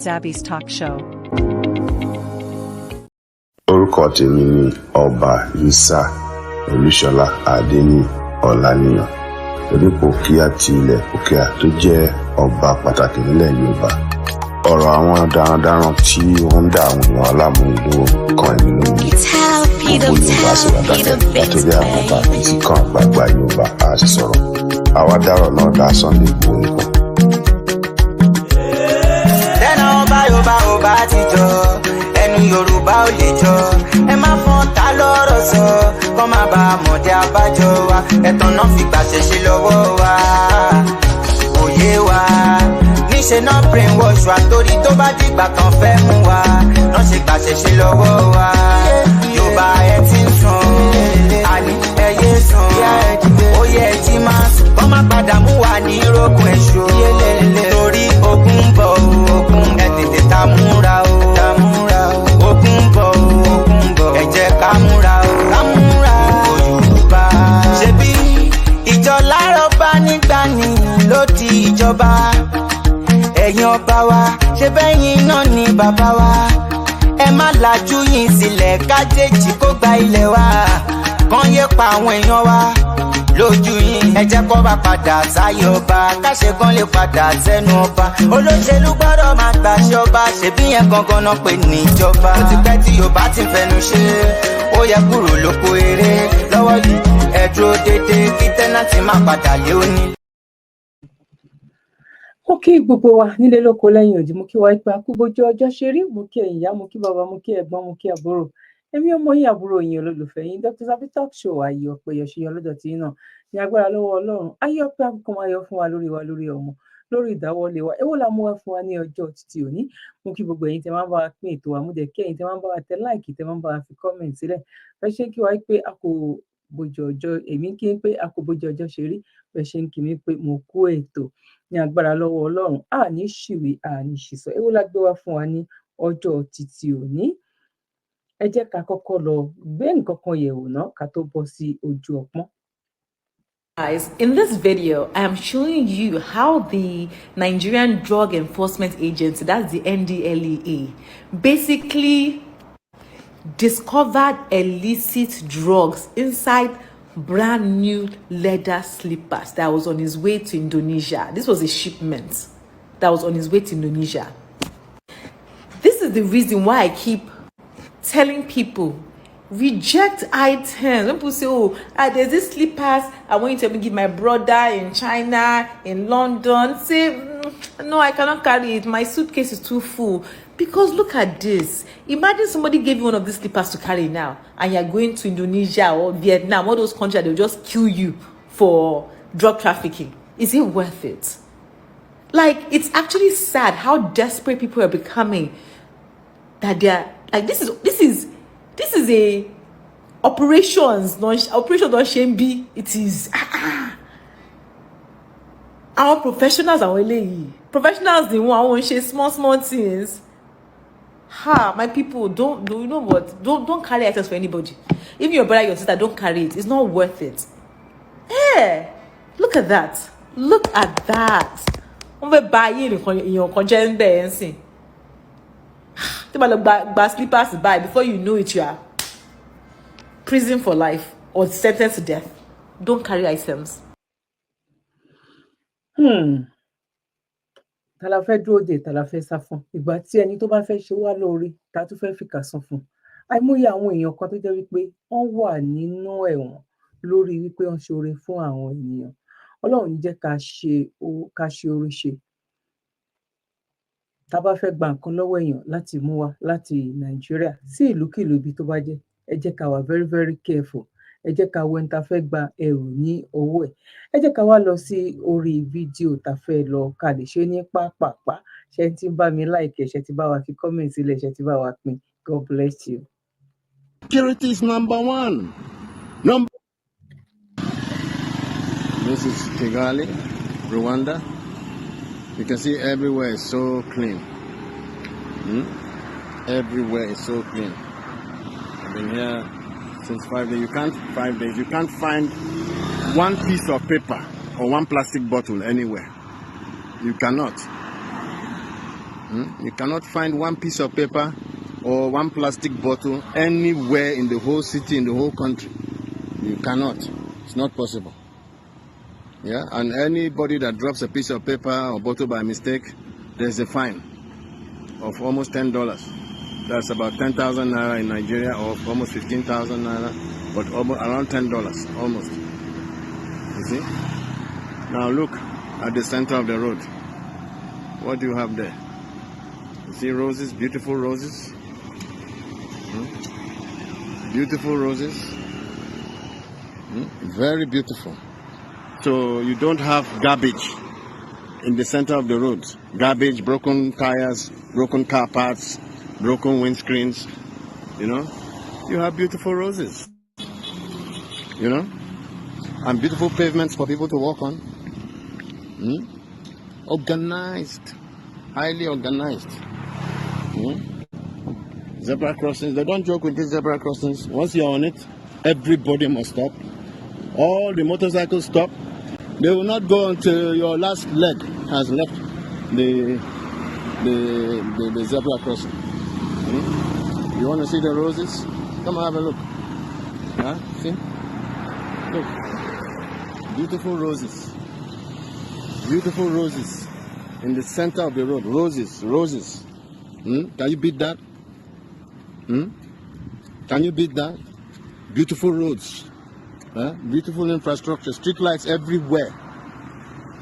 Zabby's Talk Show. Orúkọ tèmi ni Ọba Isa Olúṣọlá Adéní Ọláníyàn, onípòkíà ti ilẹ̀ Òkèà tó jẹ́ ọba pàtàkì nílẹ̀ Yorùbá. Ọ̀rọ̀ àwọn darandaran tí wọ́n ń dá àwọn èèyàn alámúlò kan èmi lómi. Gbogbo Yorùbá sì wà dákẹ́ látòrí àwọn ọba àti kan àgbààgbà Yorùbá á sì sọ̀rọ̀. Àwa dárọ̀ náà dá Sunday Igboho nìkan. Tẹ́nà ọba ti jọ, ẹnu Yorùbá ò lè jọ. Ẹ má fọ́n ta lọ́rọ̀ sọ, kọ́ má ba àmọ̀dé abájọ wa. Ẹ̀tàn náà fi gbàṣẹ ṣe lọ́wọ́ wa, òye wa. Níṣẹ́ náà brainwash wa torí tó bá dìgbà kan fẹ́ mú wa. Náà ṣe gbàṣẹ ṣe lọ́wọ́ wa. Yorùbá ẹ ti ń sùn, àní ẹyẹ sùn. Ó yẹ ẹ jí máa sùn, kọ́ má padà mú wa ní rógùn èṣù. Torí ogun ń bọ̀ ẹ tètè ta múra o. Ogun ń bọ̀ ẹ jẹ́ ká múra o. Yorùbá ṣebí ìjọ lárọ̀ bá nígbà ní ló di ìjọba. Ẹ̀yin ọba wa ṣe bẹ́yìn náà ni bàbá wa. Ẹ má lajú yín sílẹ̀ kájèjì kó gba ilẹ̀ wa. Kàn yé pa àwọn èèyàn wa lójú yín. Ẹ jẹ́ kó bá padà sáyé ọba, káṣe kan lè padà sẹ́nu ọba. Olóṣèlú gbọ́dọ̀ máa gbàṣẹ ọba, ṣebí yẹn gangan náà pè ní ìjọba. Ó ti pẹ́ tí Yorùbá ti fẹnu ṣe, ó yẹ kúrò lóko eré. Lọ́wọ́ yìí ẹ dúró déédéé kí tẹ́nàtì má padà lé òní. Mo kí gbogbo wa nílé lóko lẹ́yìn òdì, mo kí wa ipa kú bójú ọjọ́ ṣe rí, mo kí ẹ̀yin ìyá, mo kí bàbá, mo kí ẹ̀gbọ́n, mo kí àbúrò. Èmi ọmọ yín àbúrò yín olólùfẹ́ yín Dr. Zabby's Talk Show, ayé ọpẹ́ yọ ṣe yọ lọ́dọ̀ tí náà ní agbára lọ́wọ́ Ọlọ́run. Ayé ọpẹ́ akókò máa yọ fún wa, lórí ọmọ, lórí ìdáwọ́lé wa. Èwo la mú wá fún wa ní ọjọ́ títí òní. Mo kí gbogbo ẹ̀yin tẹ́ máa ń bá wa pín ètò wa, mo dẹ̀ kí ẹ̀yin tẹ́ máa ń bá wa tẹ láìkì, tẹ́ máa ń bá wa fi comment sílẹ̀. Bẹ́ẹ̀ ṣe ń kí wa pé a kò bójú ọjọ́, èmi kí n pé a kò bójú ọjọ́ ṣe rí. Bẹ́ẹ̀ ṣe ń kí mi pé mo kú ètò ní agbára lọ́wọ́ Ọlọ́run. Àní ṣìwé, àní ṣìsọ. Èwo la gbé wá fún wa ní ọjọ́ títí òní. Ẹ jẹ́ ká kọ́kọ́ lọ gbé nǹkan kan yẹ̀wò náà ká tó bọ́ sí ojú ọpọ́n. Guys, in this video, I am showing you how the Nigerian Drug Enforcement Agency, that's the NDLEA, basically discovered illicit drugs inside brand new leather slippers that was on his way to Indonesia. This was a shipment that was on his way to Indonesia. This is the reason why I keep telling people, reject items. When people say, there's this slippers, I want you to give my brother in China, in London. Say, no, I cannot carry it. My suitcase is too full. Because look at this. Imagine somebody gave you one of these slippers to carry now, and you're going to Indonesia or Vietnam, all those countries, they'll just kill you for drug trafficking. Is it worth it? Like, it's actually sad how desperate people are becoming, that they're like, this is a operations don't shame be. It is our professionals are only professionals. They want to small things. My people, don't you know what? Don't carry items for anybody. Even your brother, your sister, don't carry it. It's not worth it. Hey, look at that. Look at that. We buy your content buy slippers to buy. Before you know it, you are prison for life or sentenced to death. Don't carry items. Tala fẹ́ dúró dè, tala fẹ́ sá fún. Ìgbà tí ẹni tó bá fẹ́ ṣe wá lóore, ta tún fẹ́ fìkà san fún. Àìmọye àwọn èèyàn kan tó jẹ́ wípé wọ́n wà nínú ẹ̀wọ̀n lórí wípé wọ́n ṣe oore fún àwọn ènìyàn. Ọlọ́run jẹ́ ká ṣe oore ṣe. Tá bá fẹ́ gba nǹkan lọ́wọ́ èèyàn láti mú wá láti Nàìjíríà sí ìlúkìlú ibi tó bá jẹ́, ẹ jẹ́ ká wà very very careful. Ẹ jẹ́ ká wo ẹni tá fẹ́ gba ẹrù ní ọwọ́ ẹ̀. Ẹ jẹ́ ká wá lọ sí orí fídíò tá fẹ́ lọ ká lè ṣe ní pápápá. Ṣé tí ń bá mi like, ṣé tí bá wa fi comment sílẹ̀, ṣé tí bá wa pín. God bless you. Security is number one. This is Kigali, Rwanda. You can see everywhere is so clean. Everywhere is so clean. I've been here since 5 days. You can't find one piece of paper or one plastic bottle anywhere. You cannot. You cannot find one piece of paper or one plastic bottle anywhere in the whole city, in the whole country. You cannot. It's not possible. Yeah, and anybody that drops a piece of paper or bottle by mistake, there's a fine of almost $10. That's about 10,000 naira in Nigeria, or almost 15,000 naira, but almost around $10, almost. You see? Now look at the center of the road. What do you have there? You see roses, beautiful roses. Beautiful roses. Very beautiful. So you don't have garbage in the center of the road. Garbage, broken tires, broken car parts, broken windscreens. You know, you have beautiful roses. You know, and beautiful pavements for people to walk on. Organized, highly organized. Zebra crossings. They don't joke with these zebra crossings. Once you're on it, everybody must stop. All the motorcycles stop. They will not go until your last leg has left the zebra crossing. You want to see the roses? Come and have a look. Yeah, see? Look. Beautiful roses. Beautiful roses in the center of the road. Roses, roses. Can you beat that? Can you beat that? Beautiful roads. Beautiful infrastructure, street lights everywhere,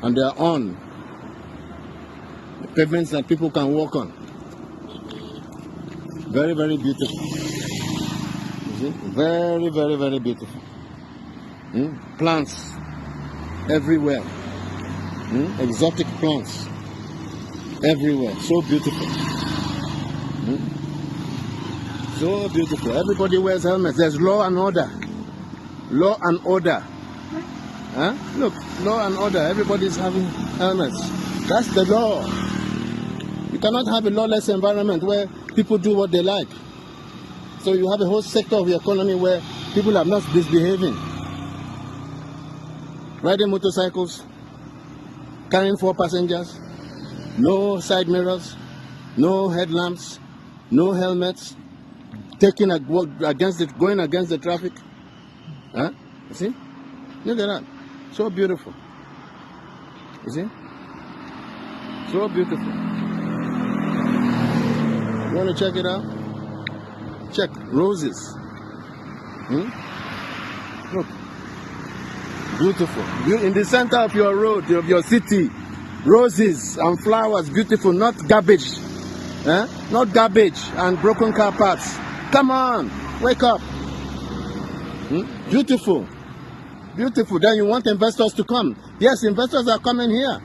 and they are on the pavements that people can walk on. Very, very beautiful. You see? Very, very, very beautiful. Plants everywhere. Exotic plants everywhere. So beautiful. So beautiful. Everybody wears helmets. There's law and order. Law and order. Look, law and order. Everybody's having helmets. That's the law. You cannot have a lawless environment where people do what they like. So you have a whole sector of the economy where people are not misbehaving. Riding motorcycles, carrying 4 passengers, no side mirrors, no headlamps, no helmets, going against the traffic. You see? Look at that. So beautiful. You see? So beautiful. You want to check it out? Check. Roses. Look. Beautiful. In the center of your road, of your city, roses and flowers, beautiful, not garbage. Not garbage and broken car parts. Come on, wake up. Beautiful. Beautiful. Then you want investors to come. Yes, investors are coming here.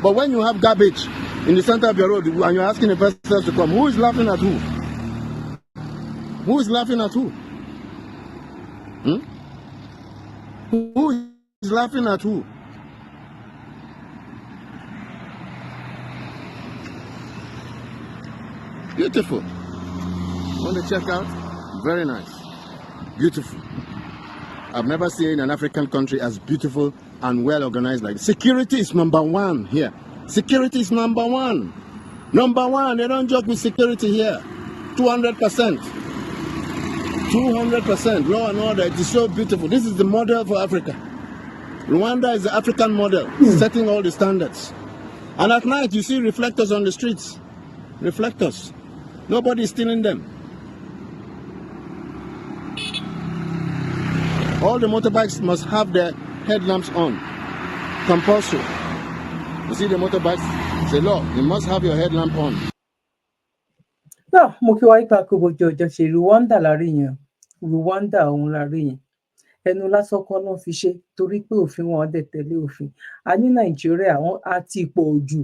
But when you have garbage in the center of your road and you're asking investors to come, who is laughing at who? Who is laughing at who? Who is laughing at who? Beautiful. Want to check out? Very nice. Beautiful. I've never seen an African country as beautiful and well organized like this. Security is number one here. Security is number one. Number one. They don't joke with security here. 200%. 200%. Law and order. It is so beautiful. This is the model for Africa. Rwanda is the African model, setting all the standards. And at night you see reflectors on the streets. Reflectors. Nobody is stealing them. All the motorbikes must have their headlamps on. Compulsory. You see the motorbikes? It's a law. You must have your headlamp on. náà mo kí wáyé ká kó bójú ọjọ́ ṣe Rwanda lárí yẹn Rwanda òun lárí yẹn ẹnu lásán kan náà fi ṣe torí pé òfin wọn dẹ̀ tẹ̀lé òfin. A ní Nàìjíríà àwọn àti pọ̀ jù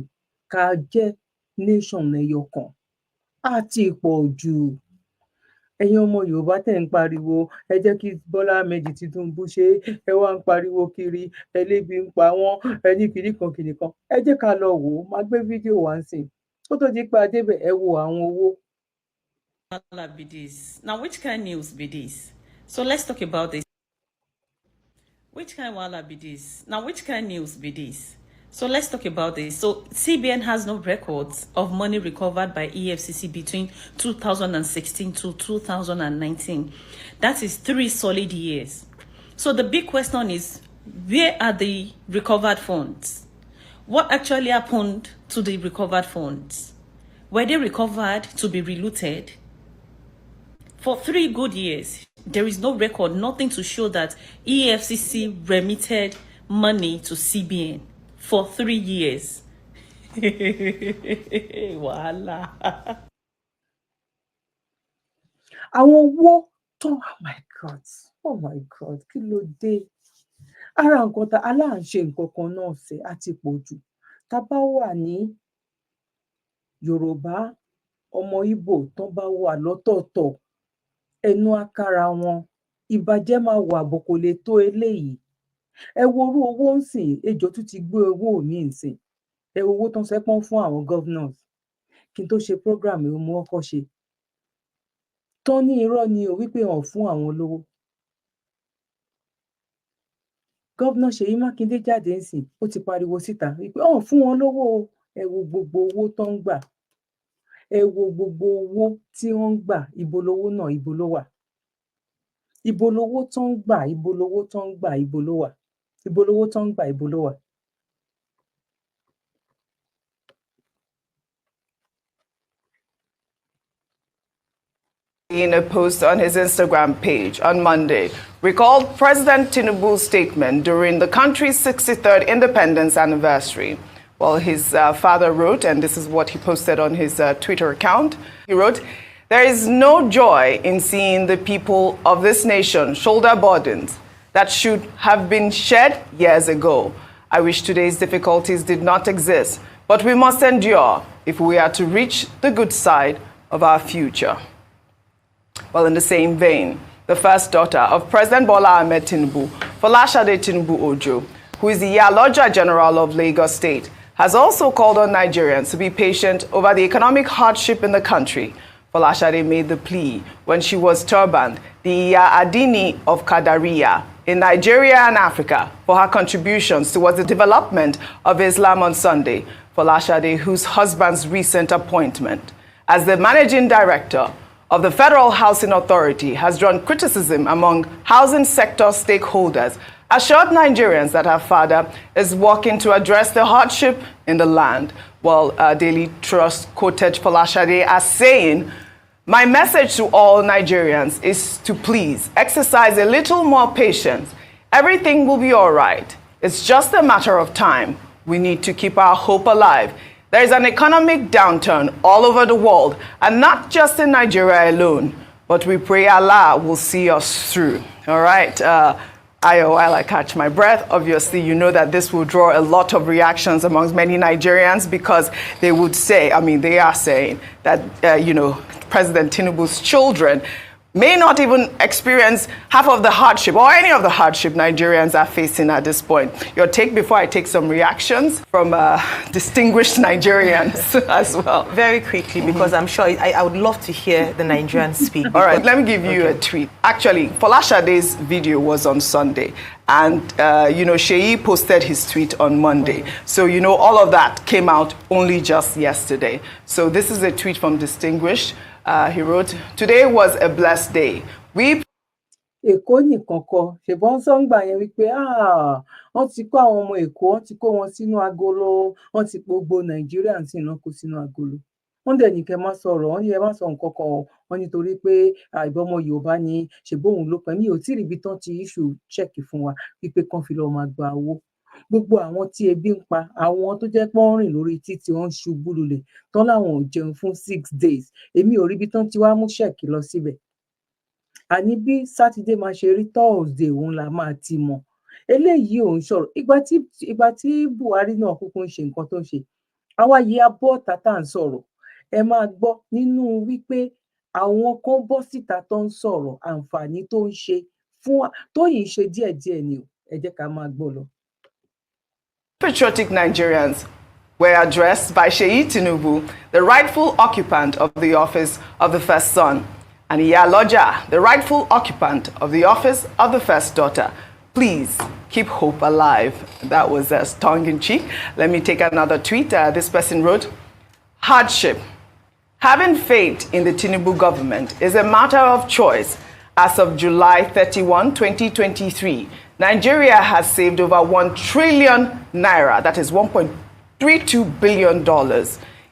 ká jẹ́ nation ẹyọ kan àti pọ̀ jù. Ẹ̀yin ọmọ Yorùbá tẹ̀ ń pariwo ẹ jẹ́ kí Bọ́lá Ahmed Tinubu ṣe ẹ wá ń pariwo kiri ẹlẹ́bi ń pa wọ́n ẹni kìnnìkan ẹ jẹ́ ká lọ wò ó. Máa gbé fídíò wá ń sìn kó tó di pé a débẹ̀ ẹ wo àwọn owó. Be this. Now, which kind of news be this? So let's talk about this. Which kind of wala be this? Now, which kind of news be this? So let's talk about this. So CBN has no records of money recovered by EFCC between 2016 to 2019. That is 3 solid years. So the big question is, where are the recovered funds? What actually happened to the recovered funds? Were they recovered to be relooted? For 3 good years, there is no record, nothing to show that EFCC remitted money to CBN for 3 years. Voila. Àwọn owó tó oh my god kí ló dé ara nǹkan tá aláǹṣe nǹkan kan náà ṣe àti pọ̀ jù tá bá wà ní Yorùbá ọmọ Ìgbò tán bá wà lọ́tọ̀ọ̀tọ̀ ẹnu akára wọn ìbàjẹ́ máa wà bó kò lè tó eléyìí ẹ wo orú owó ń sìn ejò tún ti gbé owó mi ń sìn ẹ wo owó tán sẹpọn fún àwọn governors kí n tó ṣe program ẹ mo kọ́kọ́ ṣe tán ní irọ́ ni ò wípé wọn fún àwọn olówó gọ́vnà Ṣèyí Mákindé jáde ń sìn ó ti pariwo síta wípé wọn fún wọn lówó o ẹ wo gbogbo owó tó ń gbà ẹ wo gbogbo owó tí wọ́n ń gbà ibo lowó náà ibo ló wà ibo lowó tó ń gbà ibo lowó tó ń gbà ibo ló wà ibo lowó tó ń gbà ibo ló wà. In a post on his Instagram page on Monday, recalled President Tinubu's statement during the country's 63rd independence anniversary. Well, his father wrote, and this is what he posted on his Twitter account. He wrote, "There is no joy in seeing the people of this nation shoulder burdens that should have been shed years ago. I wish today's difficulties did not exist, but we must endure if we are to reach the good side of our future." Well, in the same vein, the first daughter of President Bola Ahmed Tinubu, Folashade Tinubu Ojo, who is the Iyaloja General of Lagos State, has also called on Nigerians to be patient over the economic hardship in the country. Folashade made the plea when she was turbaned the Iya Adini of Kadariya in Nigeria and Africa for her contributions towards the development of Islam on Sunday. Folashade, whose husband's recent appointment as the managing director of the Federal Housing Authority has drawn criticism among housing sector stakeholders, assured Nigerians that her father is working to address the hardship in the land. Well, Daily Trust quoted Folashade as saying, "My message to all Nigerians is to please exercise a little more patience. Everything will be all right. It's just a matter of time. We need to keep our hope alive. There is an economic downturn all over the world, and not just in Nigeria alone, but we pray Allah will see us through." All right. While I catch my breath, obviously, you know that this will draw a lot of reactions amongst many Nigerians because they would say, they are saying that, President Tinubu's children may not even experience half of the hardship or any of the hardship Nigerians are facing at this point. Your take before I take some reactions from distinguished Nigerians as well. Very quickly, because I'm sure I would love to hear the Nigerians speak. All right, let me give you a tweet. Actually, Folashade's video was on Sunday. And, Sheyi posted his tweet on Monday. So, all of that came out only just yesterday. So this is a tweet from Distinguished. He wrote, "Today was a blessed day. We..." Èkó nìkan kọ́ ṣùgbọ́n sọ́ngbà yẹn wípé wọ́n ti kó àwọn ọmọ Èkó wọ́n ti kó wọn sínú agolo wọ́n ti gbogbo Nàìjíríà sì náà kó sínú agolo wọ́n dẹ̀ ní kẹ́ má sọ̀rọ̀ wọ́n ní ẹ má sọ nǹkan kan wọ́n nítorí pé ìbọmọ Yorùbá ni ṣègbóhùn ló pẹ́ mi ò tí ì ríbi tán ti issue check fún wa wípé kán fi lọ́ọ́ máa gba owó gbogbo àwọn tí ebi ń pa àwọn tó jẹ́ pé wọ́n rìn lórí títì wọ́n ń ṣubú lulẹ̀ tán láwọn ò jẹun fún 6 days èmi ò ríbi tán ti wá mú ṣẹ́ẹ̀kì lọ síbẹ̀ àní bí sátidé máa ṣe rí Thursday òun la máa ti mọ̀ eléyìí òun sọ̀rọ̀ ìgbà tí Buhari náà kúkú ń ṣe nǹkan tó ń ṣe àwa yìí abọ́ tata ń sọ̀rọ̀ ẹ máa gbọ́ nínú wípé àwọn kan bọ́ síta tó ń sọ̀rọ̀ àǹfààní tó ń ṣe fún tó yìí ń ṣe díẹ̀díẹ̀ ni o ẹ jẹ́ ká máa gbọ́ lọ. Patriotic Nigerians were addressed by Sheyi Tinubu, the rightful occupant of the office of the first son, and Iyaloja, the rightful occupant of the office of the first daughter. Please keep hope alive. That was tongue in cheek. Let me take another tweet. This person wrote, hardship. Having faith in the Tinubu government is a matter of choice. As of July 31, 2023, Nigeria has saved over 1 trillion naira, that is $1.32 billion,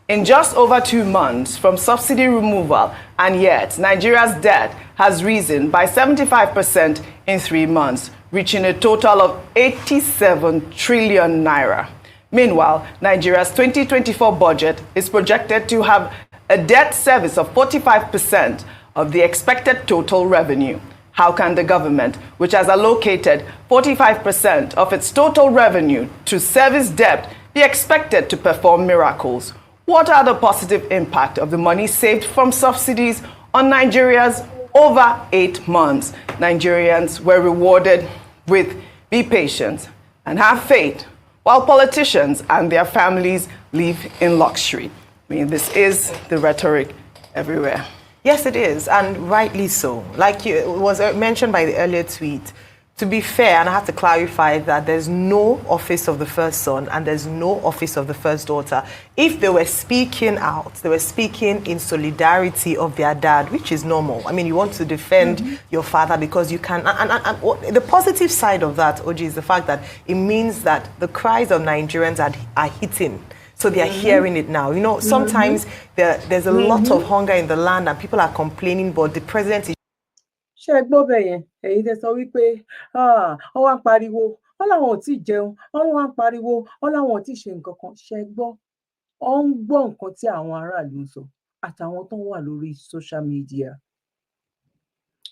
in just over 2 months from subsidy removal, and yet Nigeria's debt has risen by 75% in 3 months, reaching a total of 87 trillion naira. Meanwhile, Nigeria's 2024 budget is projected to have a debt service of 45% of the expected total revenue. How can the government, which has allocated 45% of its total revenue to service debt, be expected to perform miracles? What are the positive impact of the money saved from subsidies on Nigeria's over 8 months? Nigerians were rewarded with be patient and have faith, while politicians and their families live in luxury. I mean, this is the rhetoric everywhere. Yes, it is, and rightly so. Like it was mentioned by the earlier tweet, to be fair, and I have to clarify that there's no office of the first son and there's no office of the first daughter. If they were speaking out, they were speaking in solidarity of their dad, which is normal. I mean, you want to defend your father because you can. And the positive side of that, Oji, is the fact that it means that the cries of Nigerians are hitting. So they are hearing it now. You know, sometimes there's a lot of hunger in the land and people are complaining, but the president is ṣé ẹ gbọ́ bẹ́ẹ̀ yẹn èyí tẹ́ sọ wípé wọ́n wá ń pariwo wọ́n láwọn ò tí ì jẹun wọ́n wá ń pariwo wọ́n láwọn ò tí ì ṣe nǹkan kan. ṣé ẹ gbọ́ ọ ń gbọ́ nǹkan tí àwọn aráàlú ń sọ àtàwọn tó ń wà lórí social media.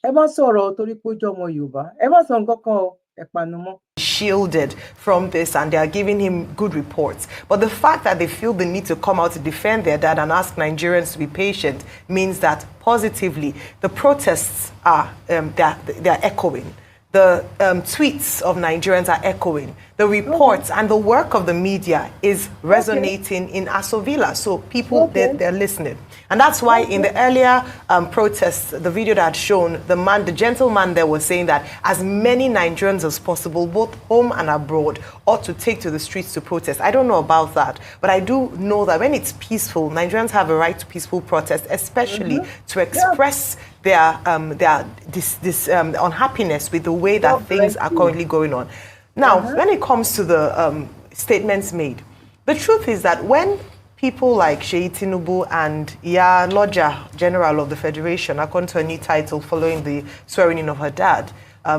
Ẹ má sọ̀rọ̀ torí pé ó jẹ́ ọmọ Yorùbá, ẹ má sọ nǹkan kan o, ẹ panu mọ́. shielded from this and they are giving him good reports. But the fact that they feel the need to come out to defend their dad and ask Nigerians to be patient means that positively the protests are they're echoing. The tweets of Nigerians are echoing. The reports and the work of the media is resonating in Aso Villa. So people, they're listening. And that's why in the earlier protests, the video that had shown, the gentleman there was saying that as many Nigerians as possible, both home and abroad, ought to take to the streets to protest. I don't know about that, but I do know that when it's peaceful, Nigerians have a right to peaceful protest, especially to express their unhappiness with the way that things are currently going on. Now, when it comes to the statements made, the truth is that when people like Sheyi Tinubu and Iya Loja, General of the Federation, according to a new title following the swearing in of her dad,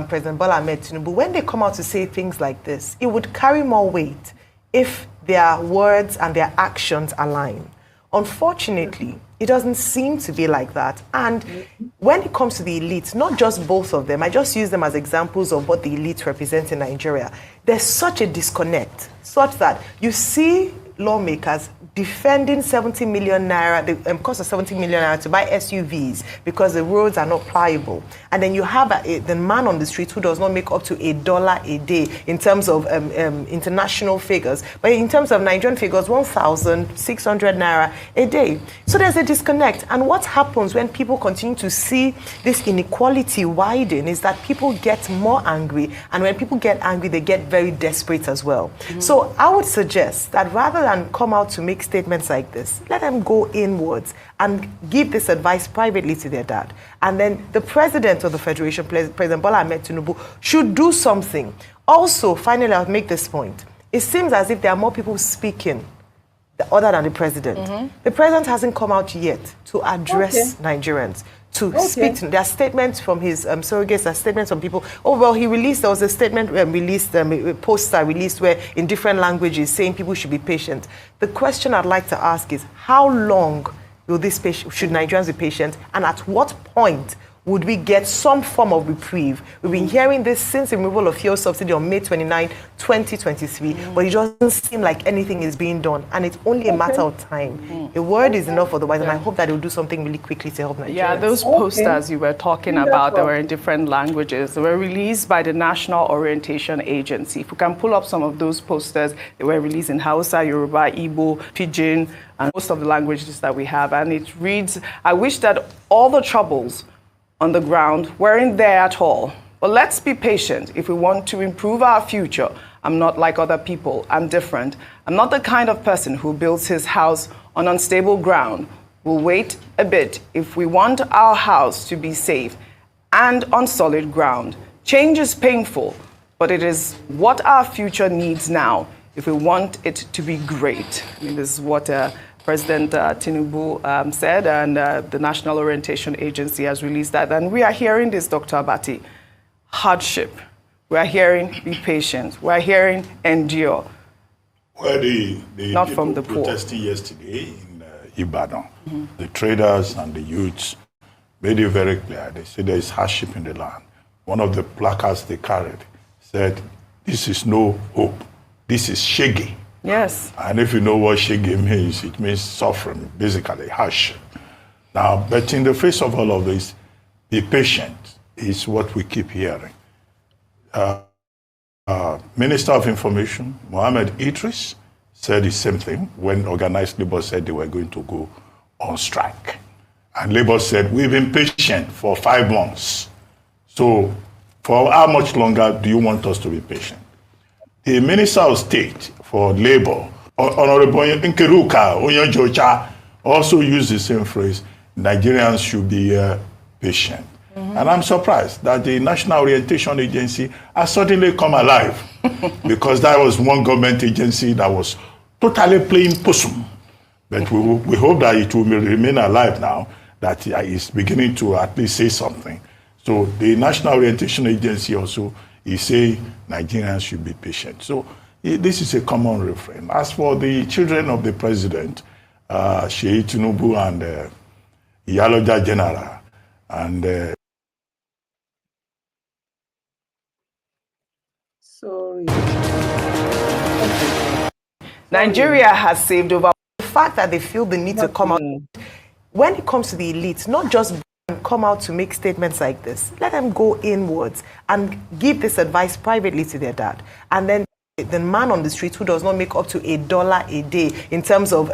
President Bola Ahmed Tinubu, when they come out to say things like this, it would carry more weight if their words and their actions align. Unfortunately, it doesn't seem to be like that. And when it comes to the elite, not just both of them, I just use them as examples of what the elite represents in Nigeria. There's such a disconnect, such that you see lawmakers defending 70 million naira, the cost of 70 million naira to buy SUVs because the roads are not pliable. And then you have the man on the street who does not make up to $1 a day in terms of international figures, but in terms of Nigerian figures, 1,600 naira a day. So there's a disconnect. And what happens when people continue to see this inequality widen is that people get more angry. And when people get angry, they get very desperate as well. So I would suggest that rather than come out to make statements like this, let them go inwards and give this advice privately to their dad. And then the president of the Federation, President Bola Ahmed Tinubu, should do something. Also, finally, I'll make this point. It seems as if there are more people speaking other than the president. The president hasn't come out yet to address Nigerians, to speak to them. There are statements from his surrogates, there are statements from people. Oh, well, there was a statement released, a poster released where in different languages saying people should be patient. The question I'd like to ask is, how long will should Nigerians be patient, and at what point would we get some form of reprieve? We've been hearing this since the removal of fuel subsidy on May 29, 2023, but it doesn't seem like anything is being done, and it's only a matter of time. A word is enough otherwise, and I hope that they will do something really quickly to help Nigerians. Yeah, those posters you were talking about, they were in different languages. They were released by the National Orientation Agency. If we can pull up some of those posters, they were released in Hausa, Yoruba, Igbo, Pidgin, and most of the languages that we have. And it reads, I wish that all the troubles on the ground weren't there at all. But let's be patient if we want to improve our future. I'm not like other people. I'm different. I'm not the kind of person who builds his house on unstable ground. We'll wait a bit if we want our house to be safe and on solid ground. Change is painful, but it is what our future needs now if we want it to be great. I mean, this is what President Tinubu said, and the National Orientation Agency has released that. And we are hearing this, Dr. Abati, hardship. We are hearing be patient. We are hearing endure. Well, the not people from the poor. Protesting yesterday in Ibadan, the traders and the youths made it very clear. They said there is hardship in the land. One of the placards they carried said, "This is no hope. This is shaggy." Yes. And if you know what shaggy means, it means suffering, basically hardship. Now, but in the face of all of this, be patient is what we keep hearing. Minister of Information, Mohammed Idris, said the same thing when organized labor said they were going to go on strike. And labor said, we've been patient for 5 months. So for how much longer do you want us to be patient? The Minister of State for Labor, Honorable Nkeruka Onyanjocha, also used the same phrase, Nigerians should be patient. And I'm surprised that the National Orientation Agency has suddenly come alive because that was one government agency that was totally playing possum. But we hope that it will remain alive now, that it's beginning to at least say something. So the National Orientation Agency also is saying Nigerians should be patient. So this is a common refrain. As for the children of the president, Sheyi Tinubu and Iyaloja General, and Sorry. Nigeria has saved over. The fact that they feel the need to come out, when it comes to the elites, not just come out to make statements like this. Let them go inwards and give this advice privately to their dad. And then the man on the street who does not make up to $1 a day in terms of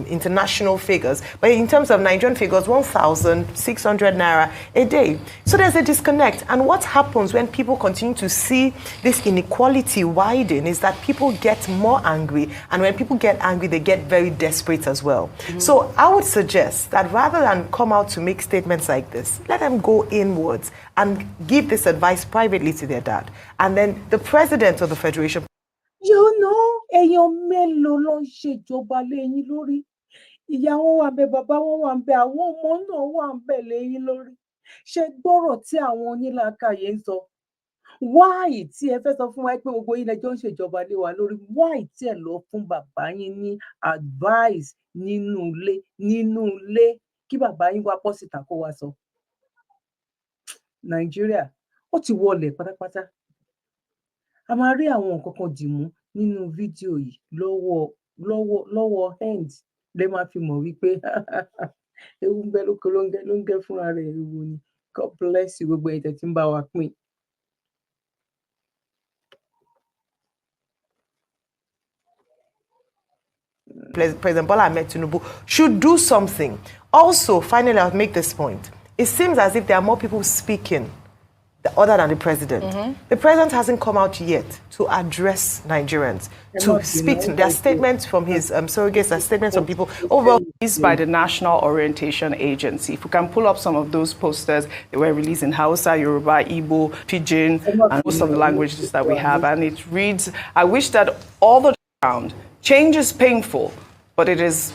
international figures, but in terms of Nigerian figures, 1,600 naira a day. So there's a disconnect. And what happens when people continue to see this inequality widen is that people get more angry. And when people get angry, they get very desperate as well. So I would suggest that rather than come out to make statements like this, let them go inwards and give this advice privately to their dad. And then the president of the Federation. You know, èèyàn mélòó ló ń ṣèjọba lẹ́yìn lórí. Ìyá wọn wà ńbẹ̀, bàbá wọn wà ńbẹ̀, àwọn ọmọ náà wà ńbẹ̀ lẹ́yìn lórí. Ṣé gbọ́rọ̀ tí àwọn onílàákàyè ń sọ? Why tí ẹ fẹ́ sọ fún wa pé gbogbo yín lẹjọ́ ń ṣèjọba lé wa lórí? Why tí ẹ lọ fún bàbá yín ní advice nínú ilé kí bàbá yín wá bọ́ síta kó wá sọ? Nàìjíríà, ó ti wọlẹ̀ pátápátá. A máa rí àwọn nǹkan kan dìmú nínú fídíò yìí lọ́wọ́ end lè máa fi mọ̀ wípé ewu ń bẹ lóko ló ń gẹ́ fúnra rẹ̀ ewu ni. God bless you gbogbo ẹ̀yin tẹ́ tí ń bá wa pín. President Bola Ahmed Tinubu should do something. Also, finally, I'll make this point. It seems as if there are more people speaking other than the president. The president hasn't come out yet to address Nigerians, to speak to their statements from his surrogates, their statements from people overall. Released by the National Orientation Agency. If we can pull up some of those posters, they were released in Hausa, Yoruba, Igbo, Pidgin, and most of the languages that we have. And it reads, I wish that all the ground, change is painful, but it is...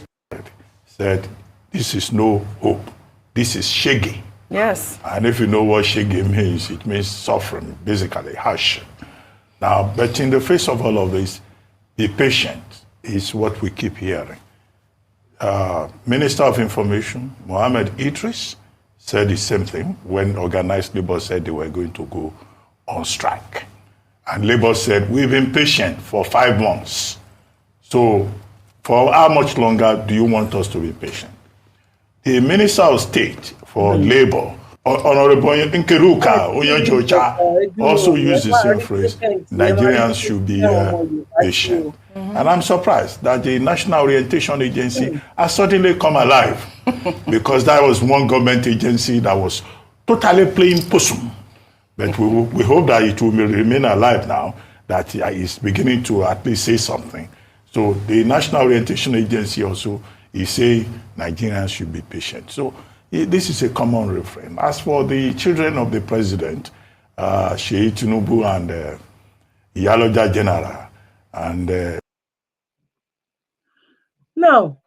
Said, this is no hope. This is shaggy. Yes. And if you know what shaggy means, it means suffering, basically hardship. Now, but in the face of all of this, be patient is what we keep hearing. Minister of Information, Mohammed Idris, said the same thing when organized labor said they were going to go on strike. And labor said, we've been patient for 5 months. So for how much longer do you want us to be patient? The Minister of State for Labor, Honorable Nkeruka Onyanjocha, also used the same phrase, Nigerians should be patient. And I'm surprised that the National Orientation Agency has suddenly come alive because that was one government agency that was totally playing possum. But we hope that it will remain alive now, that it's beginning to at least say something. So the National Orientation Agency also is saying Nigerians should be patient. So this is a common refrain. As for the children of the president, Sheyi Tinubu and Iyaloja General, and now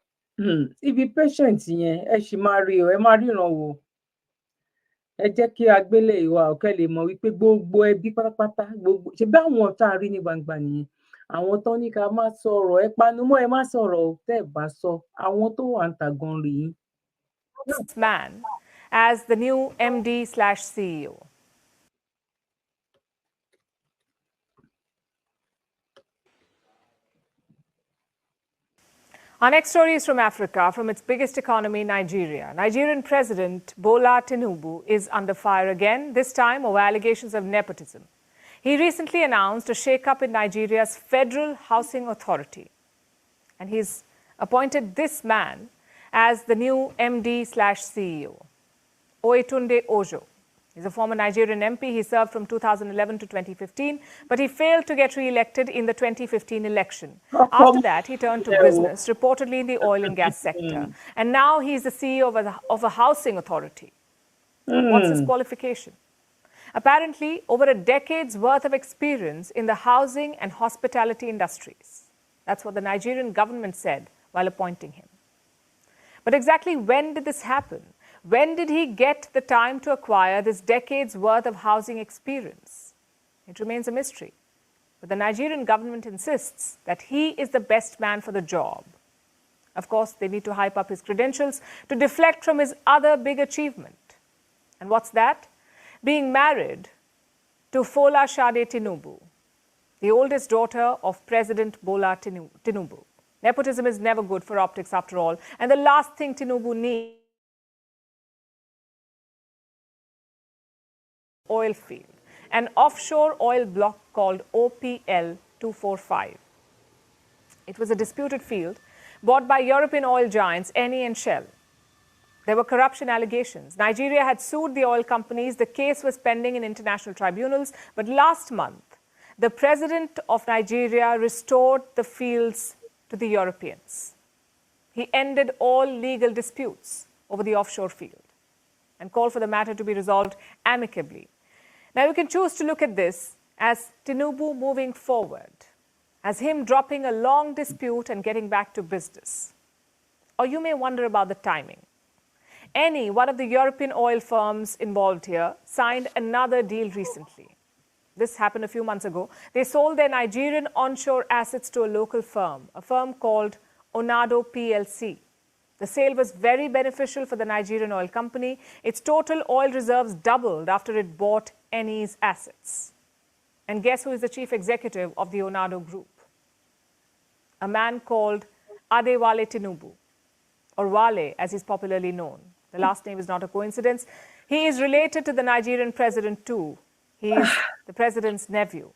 ibi patient yẹn ẹ ṣì máa rí o, ẹ máa ríran wò. Ẹ jẹ́ kí agbélé ìwà ọ̀kẹ́ lè mọ̀ wípé gbogbo ẹbí pátápátá gbogbo ṣe bí àwọn tá a rí ní gbangba nìyẹn. Àwọn tán ní ká má sọ̀rọ̀, ẹ panumọ́, ẹ má sọ̀rọ̀ o, tẹ́ ẹ bá sọ àwọn tó wà ń ta gan rí yín. This man as the new MD/CEO. Our next story is from Africa, from its biggest economy, Nigeria. Nigerian President Bola Tinubu is under fire again, this time over allegations of nepotism. He recently announced a shake-up in Nigeria's Federal Housing Authority. And he's appointed this man as the new MD/CEO, Oyetunde Ojo. He's a former Nigerian MP. He served from 2011 to 2015, but he failed to get re-elected in the 2015 election. After that, he turned to business, reportedly in the oil and gas sector. And now he's the CEO of a housing authority. What's his qualification? Apparently, over a decade's worth of experience in the housing and hospitality industries. That's what the Nigerian government said while appointing him. But exactly when did this happen? When did he get the time to acquire this decade's worth of housing experience? It remains a mystery. But the Nigerian government insists that he is the best man for the job. Of course, they need to hype up his credentials to deflect from his other big achievement. And what's that? Being married to Fola Shade Tinubu, the oldest daughter of President Bola Tinubu. Nepotism is never good for optics after all, and the last thing Tinubu needs oil field, an offshore oil block called OPL 245. It was a disputed field bought by European oil giants Eni and Shell. There were corruption allegations. Nigeria had sued the oil companies. The case was pending in international tribunals. But last month, the president of Nigeria restored the fields to the Europeans. He ended all legal disputes over the offshore field and called for the matter to be resolved amicably. Now, you can choose to look at this as Tinubu moving forward, as him dropping a long dispute and getting back to business. Or you may wonder about the timing. Eni, one of the European oil firms involved here, signed another deal recently. This happened a few months ago. They sold their Nigerian onshore assets to a local firm, a firm called Onado PLC. The sale was very beneficial for the Nigerian oil company. Its total oil reserves doubled after it bought Eni's assets. And guess who is the chief executive of the Onado group? A man called Adewale Tinubu, or Wale as he's popularly known. The last name is not a coincidence. He is related to the Nigerian president too. He is the president's nephew.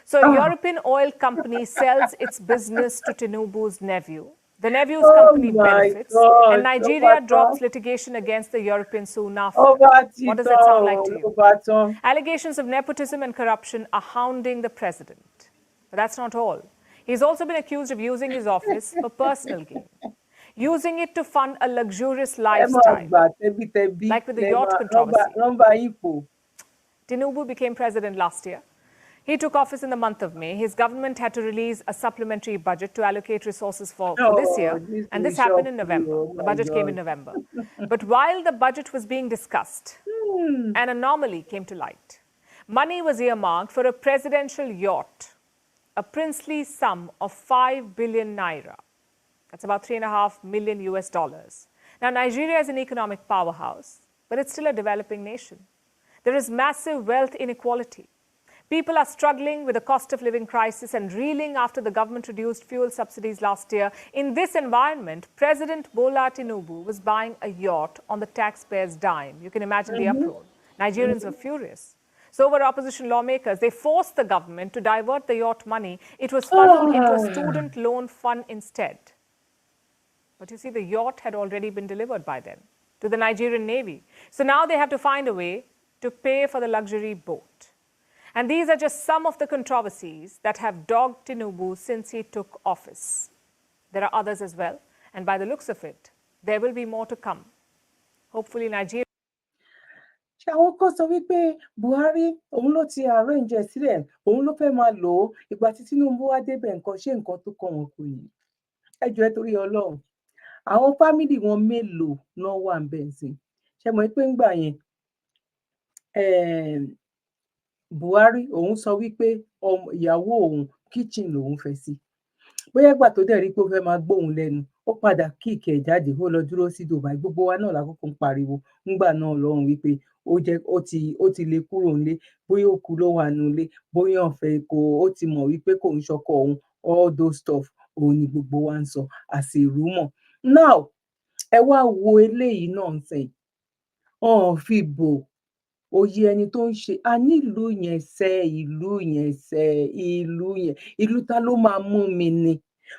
So a European oil company sells its business to Tinubu's nephew. The nephew's company benefits, and Nigeria drops litigation against the European soon after. What does that sound like to you? Allegations of nepotism and corruption are hounding the president. But that's not all. He's also been accused of using his office for personal gain, using it to fund a luxurious lifestyle, like with the yacht controversy. Tinubu became president last year. He took office in the month of May. His government had to release a supplementary budget to allocate resources for this year, and this happened in November. The budget came in November. But while the budget was being discussed, an anomaly came to light. Money was earmarked for a presidential yacht, a princely sum of 5 billion naira. That's about $3.5 million US. Now, Nigeria is an economic powerhouse, but it's still a developing nation. There is massive wealth inequality. People are struggling with the cost of living crisis and reeling after the government reduced fuel subsidies last year. In this environment, President Bola Tinubu was buying a yacht on the taxpayers' dime. You can imagine the uproar. Nigerians were furious. So were opposition lawmakers. They forced the government to divert the yacht money. It was funneled into a student loan fund instead. But you see, the yacht had already been delivered by then to the Nigerian Navy. So now they have to find a way to pay for the luxury boat. And these are just some of the controversies that have dogged Tinubu since he took office. There are others as well, and by the looks of it, there will be more to come. Hopefully, Nigeria. Àwọn kan sọ wípé Buhari òun ló ti arrange ẹ̀ sílẹ̀, òun ló fẹ́ máa lò ó, ìgbà tí Tinubu wá débẹ̀ nǹkan ṣé nǹkan tó kàn wọ́n kò ní. Ẹ jọ̀ọ́ ẹ torí Ọlọ́run, àwọn fámìlì wọn mélòó náà wà ń bẹ̀ nsìn? Ṣé mọ̀ pé ńgbà yẹn Buhari òun sọ wípé ìyàwó òun kitchen lòun fẹ́ sí. Bóyá ìgbà tó dẹ̀ rí pé ó fẹ́ máa gbóhùn lẹ́nu, ó padà kick ẹ̀ jáde, ó lọ dúró sí Dubai. Gbogbo wa náà lákòókò ń pariwo ńgbà náà lọ́hùn wípé ó ti lè kúrò nílé, bóyá òkú ló wà nílé, bóyá ọ̀fẹ́ ó ti mọ̀ wípé kò ń ṣọkọ òun, all those stuff òun ni gbogbo wa ń sọ as a rumor. Now ẹ wá wo eléyìí náà ń sìn, ọ̀n fi bò òye ẹni tó ń ṣe. A ní ìlú yẹn ìlú ta ló máa mú mi ni?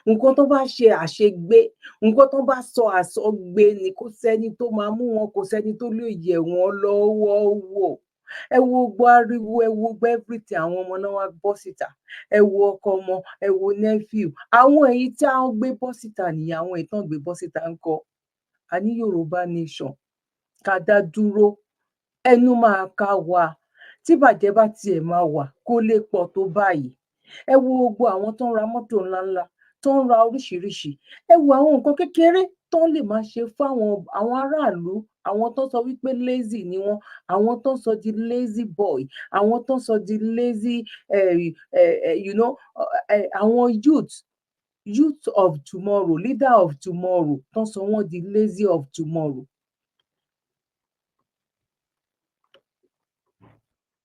Nǹkan tó bá ṣe àṣegbé, nǹkan tó bá sọ àsọgbé ni, kò sẹ́ni tó máa mú wọn, kò sẹ́ni tó lè yẹ̀ wọ́n lọ́wọ́ wò. Ẹ wo gbọ́ ariwo, ẹ wo gbọ́ everything, àwọn ọmọ náà wá bọ́ síta, ẹ wo ọkọ ọmọ, ẹ wo nephew. Àwọn èyí tí a gbé bọ́ síta nìyẹn, àwọn ìtàn gbé bọ́ síta ń kọ́. A ní Yorùbá nation, ká dá dúró, ẹnu máa ká wa. Tí bàjẹ́ bá tiẹ̀ máa wà, kó lè pọ̀ tó báyìí. Ẹ wo gbogbo àwọn tó ń ra mọ́tò ńláńlá, tó ń ra oríṣiríṣi. Ẹ wo àwọn nǹkan kékeré tó lè máa ṣe fún àwọn aráàlú, àwọn tó sọ wípé lazy ni wọ́n, àwọn tó sọ di lazy boy, àwọn tó sọ di lazy àwọn youth of tomorrow, leader of tomorrow, tó sọ wọ́n di lazy of tomorrow.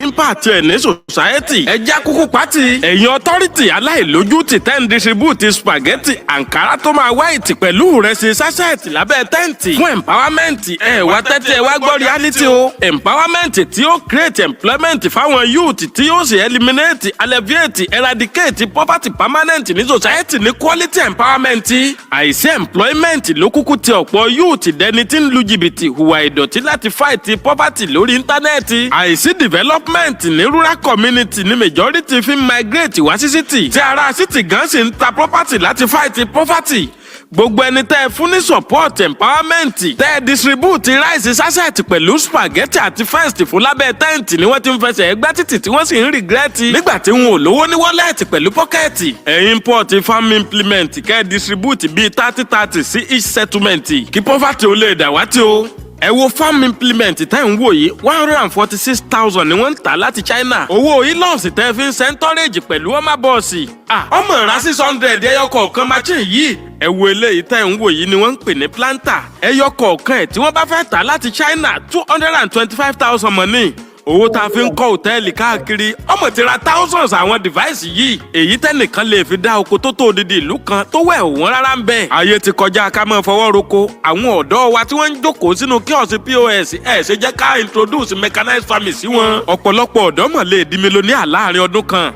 impact ẹ̀ ní society ẹja kúkú pátì ẹ̀yin authority aláìlójútì tẹ́ ń distribute spaghetti ankara tó máa white pẹ̀lú ìrẹsì sachet lábẹ́ tẹ́ǹtì fún empowerment ẹ̀ wá tẹ́tí ẹ̀ wá gbọ́ reality o empowerment tí ó create employment fáwọn youth tí ó sì eliminate alleviate eradicate poverty permanent ní society ní quality empowerment àìsí employment ló kúkú ti ọ̀pọ̀ youth dẹni tí ń lu jìbìtì hùwà ìdọ̀tí láti fight poverty lórí íńtánẹ́ẹ̀tì àìsí development ní rural community ní majority fi migrate wá sí city tí ará city gan sì ń ta property láti fight poverty gbogbo ẹni tẹ́ ẹ fún ní support empowerment tẹ́ ẹ distribute rice sachet pẹ̀lú spaghetti àti first fún lábẹ́ tẹ́ǹtì ni wọ́n ti ń fẹsẹ̀ ẹgbẹ́ títì tí wọ́n sì ń regret nígbà tí wọn ò lówó ní wallet pẹ̀lú pọ́kẹ́ẹ̀tì ẹ̀ import farm implement kẹ́ ẹ distribute bíi 30 sí each settlement kí poverty ó lè dàwátì o. ẹ wo farm implement tẹ́ ń wò yìí 146,000 ni wọ́n ń tà láti China. owó ilọ́ọ̀sì tẹ́ fi ń sẹ́ńtọ́rẹ́jì pẹ̀lú ọmọ bọ́ọ̀sì. ọmọ ìrà 600 ẹyọ kọ̀ọ̀kan machine yìí. ẹ wo eléyìí tẹ́ ń wò yìí ni wọ́n ń pè ní planter. ẹyọ kọ̀ọ̀kan ẹ̀ tí wọ́n bá fẹ́ tà láti China 225,000 money. owó tá a fi ń kọ́ hòtẹ́ẹ̀lì káàkiri ọmọ ti ra thousands àwọn device yìí èyí tẹ́nìkan lè fi dá oko tó tó odidi ìlú kan tó wẹ̀ òwọ́n rárá ń bẹ̀. ayé ti kọjá ká máa fọwọ́ roko àwọn ọ̀dọ́ wa tí wọ́n ń jókòó sínú kíọ̀sì POS ẹ̀ ṣe jẹ́ ká introduce mechanized farming sí wọn. ọ̀pọ̀lọpọ̀ ọ̀dọ́ mọ̀ lè di mílíọ̀nìyà láàrin ọdún kan.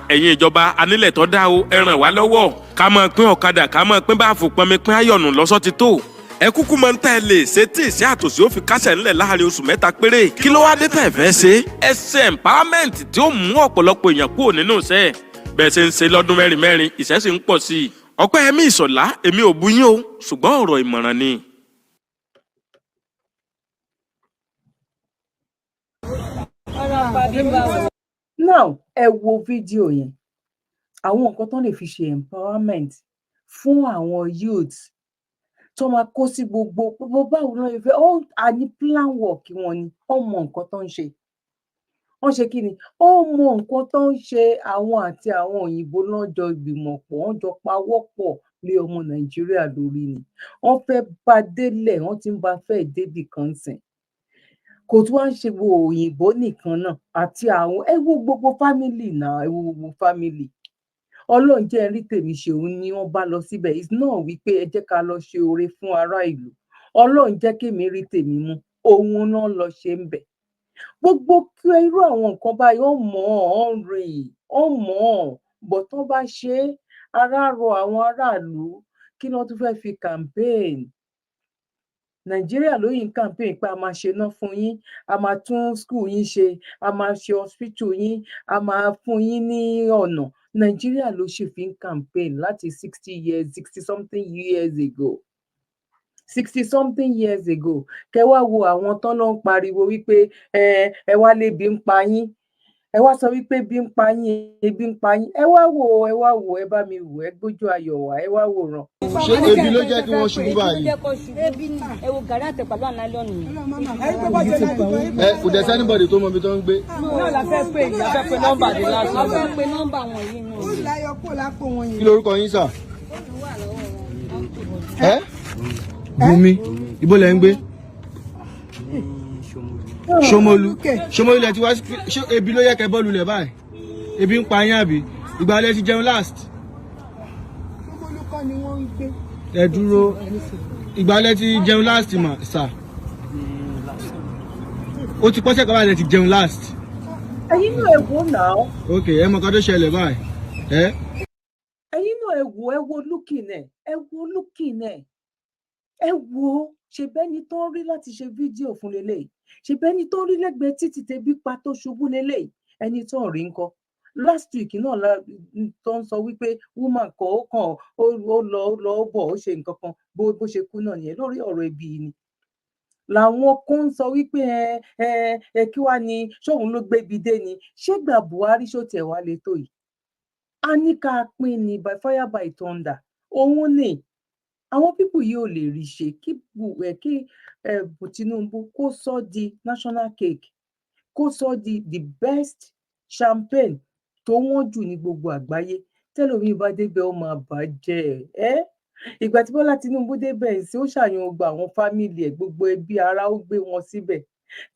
ẹ̀yin ìjọba anílẹ̀ tó dá o ẹ ràn wá lọ́wọ́ ká máa pín ọ̀kadà ká máa pín báàfù pọnmi pín ayọ̀nù lọ́sọ́ ti tó. ẹ kúkú máa ń tẹ́ ẹ lè ṣe tí ìṣe àtòsí ó fi kásẹ̀ ńlẹ̀ láàrin oṣù mẹ́ta péré kí ló wá dé tẹ̀ fẹ́ ṣe. ẹ ṣe empowerment tí ó mú ọ̀pọ̀lọpọ̀ èèyàn kúrò nínú iṣẹ́ bẹ́ẹ̀ ṣe ń ṣe lọ́dún mẹ́rin iṣẹ́ sì ń pọ̀ sí i. Ọpẹ́yẹmí Ìṣọ̀lá èmi ò bú yín o ṣùgbọ́n ọ̀rọ̀ ìmọ̀ràn ni. Now ẹ wo fídíò yẹn, àwọn nǹkan tó lè fi ṣe empowerment fún àwọn youth tó máa kó sí gbogbo báwo ló fẹ́ a ní plan work wọn ni wọ́n mọ nǹkan tó ń ṣe wọ́n ṣe kí ni ó mọ nǹkan tó ń ṣe. àwọn àti àwọn òyìnbó náà jọ gbìmọ̀ pọ̀ wọ́n jọ pawọ́pọ̀ lé ọmọ Nàìjíríà lórí ni wọ́n fẹ́ bá délẹ̀ wọ́n ti ń bá fẹ́ débì kan sìn kò tún wá ń ṣe gbogbo òyìnbó nìkan náà àti àwọn ẹ wo gbogbo fámìlì náà ẹ wo gbogbo fámìlì Ọlọ́run jẹ́ rí tèmi ṣe òun ni wọ́n bá lọ síbẹ̀ it's not wípé ẹ jẹ́ ká lọ ṣe oore fún ará ìlú Ọlọ́run jẹ́ kémi rí tèmi mú òun náà lọ ṣe ń bẹ̀ gbogbo kí irú àwọn nǹkan báyìí ó mọ̀ ọ́n rè ó mọ̀ ọ́n bọ̀ tó bá ṣe ara rọ àwọn aráàlú kí wọ́n tún fẹ́ fi campaign Nàìjíríà ló yìn campaign pé a máa ṣe ná fún yín, a máa tún school yín ṣe, a máa ṣe hospital yín, a máa fún yín ní ọ̀nà. Nàìjíríà ló ṣe fi ń campaign láti 60 something years ago. 60 something years ago. Kẹ wá wo àwọn tán ló ń pariwo wípé ẹ wá lébi ń pa yín. Ẹ wá sọ wípé ebi ń pa yín, ebi ń pa yín. Ẹ wá wò, ẹ bá mi wò, ẹ gbójú ayọ̀ wá, ẹ wá wòran. Ṣé ebi ló jẹ́ kí wọ́n ṣubú báyìí? Ebi ni ẹ wo gàrí àtẹ̀pà lọ́wọ́ láìlọ́nù yìí. Kò dẹ̀ sẹ́nibọ̀dì tó mọ ibi tó ń gbé. Náà la fẹ́ pè yìí, a fẹ́ pe nọ́mbà dé láti. A fẹ́ pe nọ́mbà wọ̀nyí nù. Kí lorúkọ yín sà? Bùnmi, ibo lẹ ń gbé? Ṣómólú lẹ ti wá sí ebi ló yẹ kẹ́ bọ́ọ̀lù lẹ̀ báyìí. Ebi ń pa yín àbí? Ìgbà lẹ ti jẹun last. Ṣómólú kọ́ ni wọ́n ń gbé. Ẹ dúró. Ìgbà lẹ ti jẹun last mà sà. Ó ti pọ́sẹ̀ kọ́ báyìí lẹ ti jẹun last. Ẹ̀yin náà ẹ wò náà. Ok, ẹ mọ̀ kan tó ṣẹlẹ̀ báyìí. Ẹ̀yin náà ẹ wo looking ẹ̀, ẹ wo looking ẹ̀. Ẹ wo ṣebẹ́ni tó ń rí láti ṣe fídíò fún lélẹ́yìí. Ṣebẹ́ni tó ń rí lẹ́gbẹ̀ẹ́ títì tẹbí pa tó ṣubú lélẹ́yìí. Ẹni tó ń rí ńkọ́. Last week náà tó ń sọ wípé woman kan ó lọ bọ̀ ó ṣe nǹkan kan bó ṣe kú náà nìyẹn lórí ọ̀rọ̀ ebi ni. Làwọn kan ń sọ wípé kí wá ni ṣóun ló gbébi dé ni. Ṣé gbà Buhari ṣó tiẹ̀ wá lè tó yìí? A ní ká pín ni by fire by thunder. Òun ni àwọn pípù yìí ò lè rí ṣe kí Tinubu kó sọ di national cake, kó sọ di the best champagne tó wọ́n jù ní gbogbo àgbáyé. Tẹ́lòmíì bá débẹ̀ ó máa bàjẹ́ ìgbà tí Bọ́lá Tinubu débẹ̀ sí ó ṣàyàn gba àwọn fámìlì ẹ̀ gbogbo ẹbí ara ó gbé wọn síbẹ̀.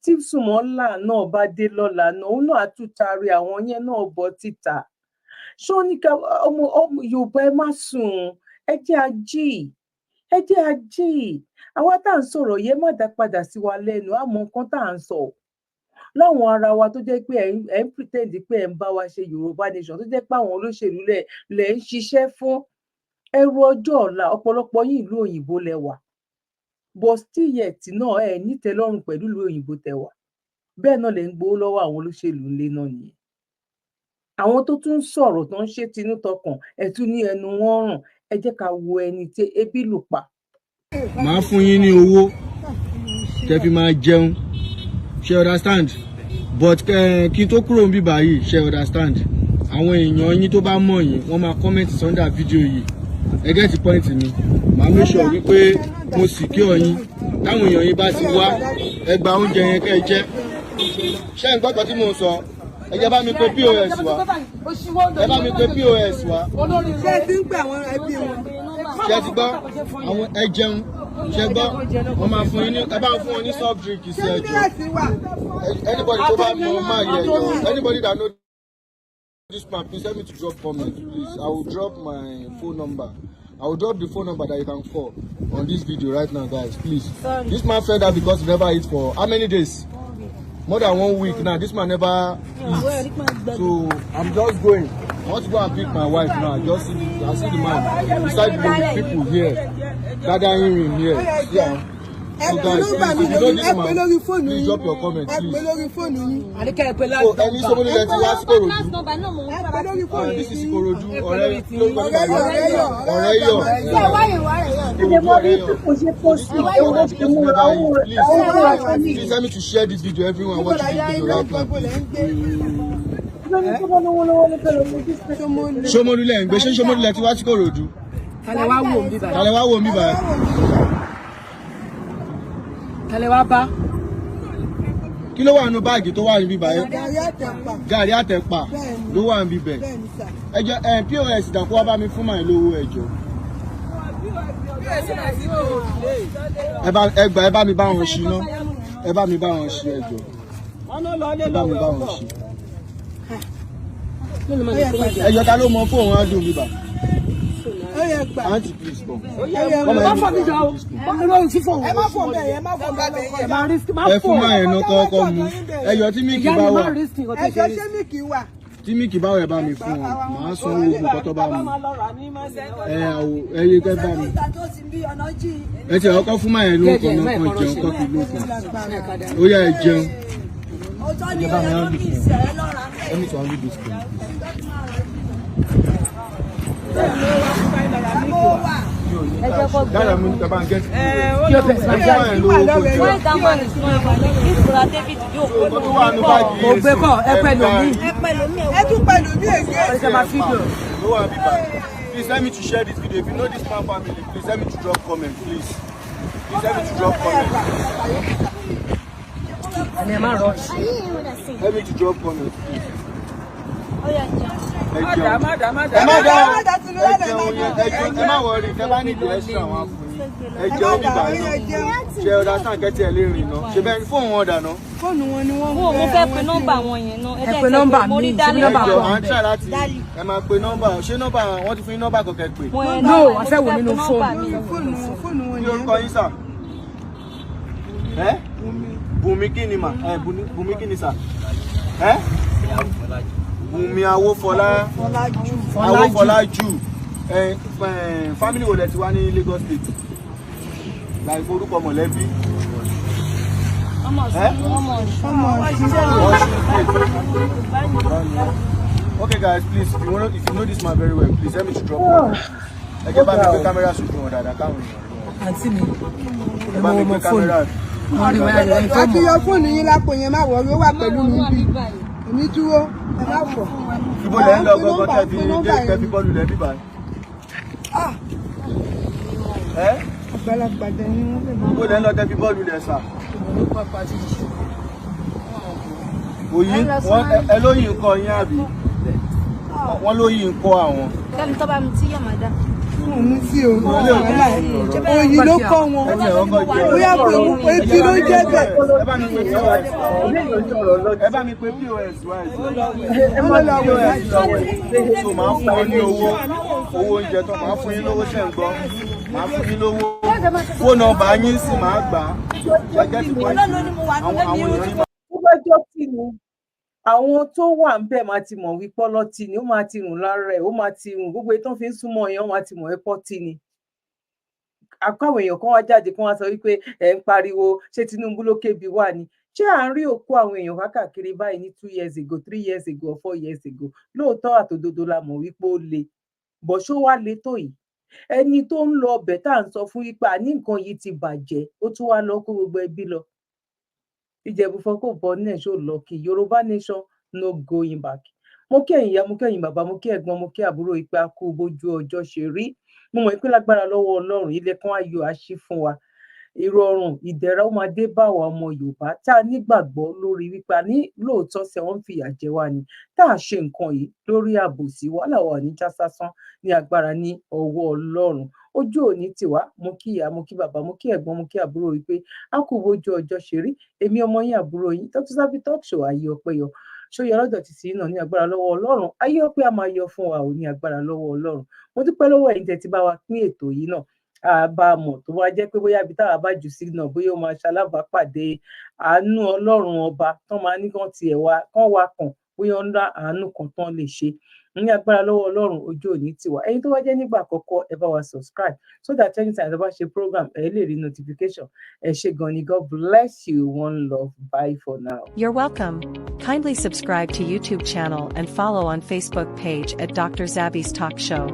Tí Sùmọ́lá náà bá dé lọ́la náà òun náà àtúntàrí àwọn yẹn náà bọ́ títà. Ṣó ní ká ọmọ Yorùbá ẹ má sùn, ẹ jẹ́ ají. Àwa tá à ń sọ̀rọ̀ yẹn má dá padà sí wa lẹ́nu, àmọ́ nǹkan tá à ń sọ. Láwọn ara wa tó jẹ́ pé ẹ̀ ń pretend pé ẹ̀ ń bá wa ṣe Yorùbá nation tó jẹ́ pé àwọn olóṣèlú lẹ̀ ń ṣiṣẹ́ fún. Ẹrù ọjọ́ ọ̀la ọ̀pọ̀lọpọ̀ yín ìlú òyìnbó lẹ wà. But still yet náà ẹ̀ nítẹ́lọ́rùn pẹ̀lú ìlú òyìnbó tẹ wà. Bẹ́ẹ̀ náà lẹ̀ ń gbowó lọ́wọ́ àwọn olóṣèlú ńlé náà nìyẹn. Àwọn tó tún sọ̀rọ̀ tó ń ṣe tinú tọkàn ẹ̀ tún ní ẹnu wọn rùn. Ẹ jẹ́ ká wo ẹni tí ebi lù pa. Màá fún yín ní owó kẹ́ fi máa jẹun, ṣe understand? But kí n tó kúrò níbí báyìí, ṣe understand? Àwọn èèyàn yín tó bá mọ̀ yín wọ́n máa comment under fídíò yìí. Ẹ get the point mi. Màá make sure wípé mo secure yín. Táwọn èèyàn yín bá ti wá, ẹ gba oúnjẹ yẹn kẹ́ ẹ jẹ. Ṣé ń gbọ́dọ̀ tí mo sọ? Ẹ jẹ́ bá mi pé POS wá. Ẹ bá mi pé POS wá. Ṣé ẹ ti ń pè àwọn ẹbí wọn? Ṣé ti gbọ́? Àwọn ẹ jẹun. Ṣé gbọ́? Wọ́n máa fún yín ní ẹ bá ń fún wọn ní soft drink sí ẹjọ́. Anybody tó bá mọ̀ máa yẹ ẹjọ́. Anybody that know this man, please help me to drop comment, please. I will drop my phone number. I will drop the phone number that you can call on this video right now, guys. Please. This man said that because he never eat for how many days? More than 1 week now. This man never eats. So I'm just going. I want to go and pick my wife now. I see the man. Beside the people here, gathering him here. Yeah. So guys, please, if you know this man, please drop your comment, please. So any somebody that you ask Ikorodu. This is Ikorodu. Please help me to share this video. Everyone watch this video right now. Ṣómólú lẹ ń gbé, ṣé Ṣómólú lẹ ti wá sí Ikorodu? Tàlẹ́ wá wò mí báyìí. Tàlẹ́ wá wò mí báyìí. Tàlẹ́ wá bá. Kí ló wà nínú báàgì tó wà níbí báyìí? Gàrí àtẹ̀pà ló wà níbí bẹ̀. Ẹ jẹ́ POS dàkú wá bá mi fún màá lówó ẹjọ́. Ẹ bá mi bá wọn ṣí ná. Ẹ bá mi bá wọn ṣí ẹjọ́. Ẹ bá mi bá wọn ṣí. Ẹjọ́ ta ló mọ fóònù á dùn bíbà? Auntie, please come. Ẹ fún máa yẹn náà kọ́kọ́ mu. Ẹyọ tí míìkì bá wà. Ẹjọ́ ṣé míìkì wà? tí mi kì bá wẹ̀ bá mi fún ọ màá san owó oògùn kọ́tọ́ bá mi ẹyẹ kẹ́ bá mi ẹ ti ọkọ fún máa yẹn lóko náà kan jẹun kọ́ fi lóko ó yá ẹ jẹun. ìjọba mi á rí bí ẹni tí wọ́n rí bí sùkúl. Dára mú tẹ bá ń gẹ́tì. Kí o fẹ̀sẹ̀ máa jẹ́ àyè lówó kò jẹ́. Wọ́n dá máa ní sún ẹ̀fọ́ ní ìfura David yóò kó lówó. Kò gbé kọ́ ẹ pẹ̀lú mi. Ẹ tún pẹ̀lú mi èké. Please help me to share this video. If you know this man family, please help me to drop comment, please. Please help me to drop comment. Help me to drop comment, please. Ẹ má wọrí kẹ bá nídìí extra wọn á fún yín. Ẹ jẹun bíbá náà. Ṣé ọ̀dà tán kẹ́tì ẹ̀ lè rìn náà? Ṣé bẹ́ẹ̀ fóònù wọn dà náà? Fóònù wọn ni wọ́n mú. Mo fẹ́ pe nọ́mbà wọn yẹn náà. Ẹ pe nọ́mbà mi, ṣé nọ́mbà wọn? wọn? À ń try láti ẹ máa pe nọ́mbà. Ṣé nọ́mbà wọn ti fún yín nọ́mbà kọ̀kẹ́ pè? No, a fẹ́ wò nínú fóònù. Fóònù wọn Kí orúkọ yín sà? Ẹ́ Bùnmi kí ni mà? Bùnmi kí ni sà? Ẹ́ Bùnmi Awófọlájú. Family wo lẹ ti wá ní Lagos State? Láì forúkọ mọ̀lẹ́bí. Okay guys, please, if you know this man very well, please help me to drop one. Ẹ jẹ́ bá mi pé kámẹ́rà sójú wọn dáadáa káwọn èèyàn. Àǹtí mi, Ẹ bá mi pé kámẹ́rà. àti yọ fóònù yín lápò yẹn má wọ̀ ó wà pẹ̀lú mi bí. Èmi dúró ẹ má fọ̀. Ibo lẹ́ ń lọ gọ́gọ́ tẹ́fi bọ́ọ̀lù lẹ́ bíbá. Àgbàlagbà dẹ̀ ni wọ́n lè mọ̀. Ibo lẹ́ ń lọ tẹ́fi bọ́ọ̀lù lẹ́ sà. Òyìn ẹ lóyìn ń kọ yín àbí? Wọ́n lóyìn ń kọ àwọn. Kẹ́mi tó bá mi tí yọ̀ máa dá. Mo sí o, òyìn ló kọ́ wọn. Bóyá pé etí ló jẹ́ bẹ̀. Ẹ bá mi pe POS wá. Ẹ bá mi pe POS wá. Ẹ má lọ POS lọ́wọ́ ẹ̀. So máa fún ọ ní owó oúnjẹ tó máa fún yín lówó ṣẹ̀ ń gbọ́. Máa fún yín lówó. Fóònù nọ́mbà yín sì máa gbà á. Gẹ́gẹ́ bí wọ́n ṣe àwọn èèyàn yín. Ó bá jọ́ kí ni àwọn tó wà ń bẹ̀ máa ti mọ̀ wípé ọlọ́tí ni ó máa ti rùn lára ẹ̀ ó máa ti rùn gbogbo ètò fi ń súnmọ́ yẹn ó máa ti mọ̀ ẹ́ pọ́tì ni. Àkọ́wé èèyàn kan wá jáde kí wọ́n sọ wípé ẹ̀ ń pariwo ṣé Tinubu ló kébi wà ni. Ṣé à ń rí òkú àwọn èèyàn káàkiri báyìí ní 2 years ago 3 years ago or 4 years ago lóòótọ́ àtòdodo la mọ̀ wípé ó le bọ̀ ṣó wá le tó yìí. Ẹni tó ń lọ ọbẹ̀ tá à ń sọ fún wípé àní nǹkan yìí ti bàjẹ́ ó tún wá lọ kó gbogbo ẹbí lọ. Ìjẹ̀bú fọ́kò bọ́ náà ṣó lọ kí Yorùbá nation no going back. Mo kí ẹ̀yin ìyá mo kí ẹ̀yin bàbá mo kí ẹ̀gbọ́n mo kí àbúrò ìpè akú bójú ọjọ́ ṣe rí. Mo mọ̀ pé lágbára lọ́wọ́ Ọlọ́run ilẹ̀ kan ayọ̀ àṣì fún wa. Ìrọ̀rùn ìdẹ̀ra ó máa dé bá àwa ọmọ Yorùbá tá a nígbàgbọ́ lórí wípé ní lóòótọ́ ṣe wọ́n ń fìyà jẹ wá ni tá a ṣe nǹkan yìí lórí àbòsí wàhálà wa ní já sásán ní agbára ní ọwọ́ Ọlọ́run. Ojú òní tiwa mo kí ìyá mo kí bàbá mo kí ẹ̀gbọ́n mo kí àbúrò wípé a kú bójú ọjọ́ ṣe rí. Èmi ọmọ yín àbúrò yín Dr. Zabby Talk Show ayé ọpẹ́ yọ. Ṣóyọ lọ́dọ̀ ti sí náà ní agbára lọ́wọ́ Ọlọ́run ayé ọpẹ́ a máa yọ fún wa ò ní agbára lọ́wọ́ Ọlọ́run. Mo dúpẹ́ lọ́wọ́ ẹ̀yin tẹ́ ti bá wa pín ètò yìí náà àbámọ̀ tó wá jẹ́ pé bóyá ibi táwa bá jù sí náà bóyá ó máa ṣalábàápàdé àánú Ọlọ́run ọba tán máa ní kán tiẹ̀ wá kán wá kàn bóyá ń dá àánú kan tán lè ṣe ní agbára lọ́wọ́ Ọlọ́run ojú òní tiwa. Ẹ̀yin tó wá jẹ́ nígbà àkọ́kọ́ ẹ bá wa subscribe so that anytime tó bá ṣe program ẹ lè rí notification. Ẹ ṣé gan ni. God bless you. One love. Bye for now. You're welcome. Kindly subscribe to YouTube channel and follow on Facebook page at Dr. Zabby's Talk Show.